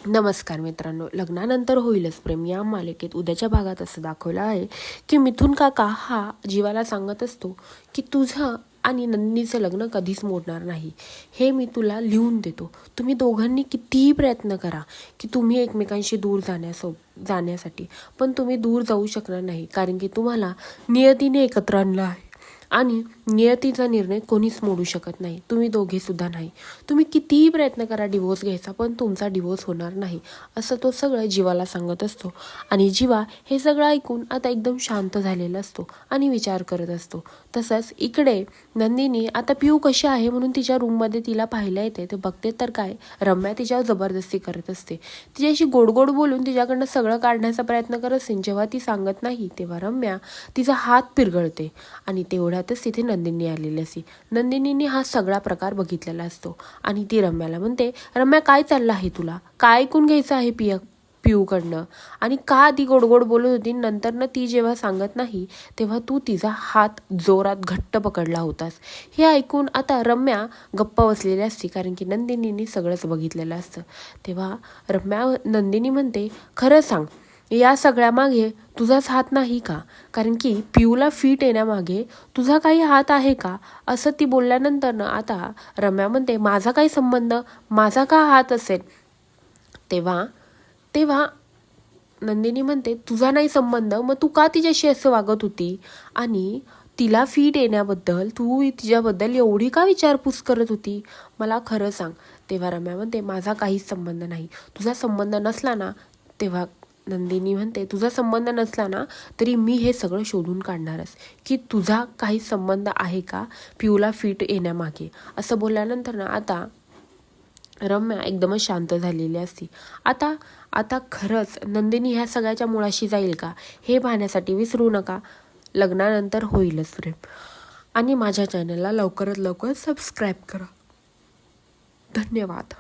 नमस्कार मित्रांनो, लग्नानंतर होईलच प्रेम या मालिकेत उद्याच्या भागात असं दाखवलं आहे की मिथुन काका हा जीवाला सांगत असतो की तुझं आणि नंदिनीचं लग्न कधीच मोडणार नाही. हे मी तुला लिहून देतो. तुम्ही दोघांनी कितीही प्रयत्न करा की तुम्ही एकमेकांशी दूर जाण्यासाठी, पण तुम्ही दूर जाऊ शकणार नाही, कारण की तुम्हाला नियतीने एकत्र आणलं आहे आणि नियतीचा निर्णय कोणीच मोडू शकत नाही. तुम्ही दोघे सुद्धा नाही. तुम्ही कितीही प्रयत्न करा डिवोर्स घ्यायचा, पण तुमचा डिवोर्स होणार नाही, असं तो सगळं जीवाला सांगत असतो. आणि जीवा हे सगळं ऐकून आता एकदम शांत झालेला असतो आणि विचार करत असतो. तसंच इकडे नंदिनी आता पिऊ कशी आहे म्हणून तिच्या रूममध्ये तिला पाहायला येते. ते बघते तर काय, रम्या तिच्यावर जबरदस्ती करत असते. तिच्याशी गोड गोड बोलून तिच्याकडनं सगळं काढण्याचा प्रयत्न करत असते. जेव्हा ती सांगत नाही तेव्हा रम्या तिचा हात पिरगळते आणि तेवढ्यातच तिथे नंदिनी आलेली असते. नंदिनीने हा सगळा प्रकार बघितलेला असतो आणि ती रम्याला म्हणते, रम्या काय चाललं आहे तुला, काय ऐकून घ्यायचं आहे पिऊकडनं, आणि का आधी गोडगोड बोलत होती, नंतर ना ती जेव्हा सांगत नाही तेव्हा तू तिचा हात जोरात घट्ट पकडला होतास. हे ऐकून आता रम्या गप्प बसलेली असते, कारण की नंदिनीने सगळंच बघितलेलं असतं. तेव्हा नंदिनी म्हणते, खरं सांग, या सगळ्यामागे तुझाच हात नाही का, कारण की पिऊला फिट येण्यामागे तुझा काही हात आहे का, असं ती बोलल्यानंतर ना आता रम्या म्हणते, माझा काही संबंध, माझा का हात असेल. तेव्हा तेव्हा नंदिनी म्हणते, तुझा नाही संबंध, मग तू का तिच्याशी असं वागत होती आणि तिला फिट येण्याबद्दल तू तिच्याबद्दल एवढी का विचारपूस करत होती, मला खरं सांग. तेव्हा रम्या म्हणते, माझा काहीच संबंध नाही. तुझा संबंध नसला ना, तेव्हा नंदिनी म्हणते, तुझा संबंध नसला ना तरी मी हे सगळं शोधून काढणारच की तुझा काही संबंध आहे का पिऊला फिट येण्यामागे. असं बोलल्यानंतर ना आता रम्या एकदमच शांत झालेली असती. आता आता खरंच नंदिनी ह्या सगळ्याच्या मुळाशी जाईल का, हे पाहण्यासाठी विसरू नका. लग्नानंतर होईलच प्रेम आणि माझ्या चॅनलला लवकरात लवकर सबस्क्राईब करा. धन्यवाद.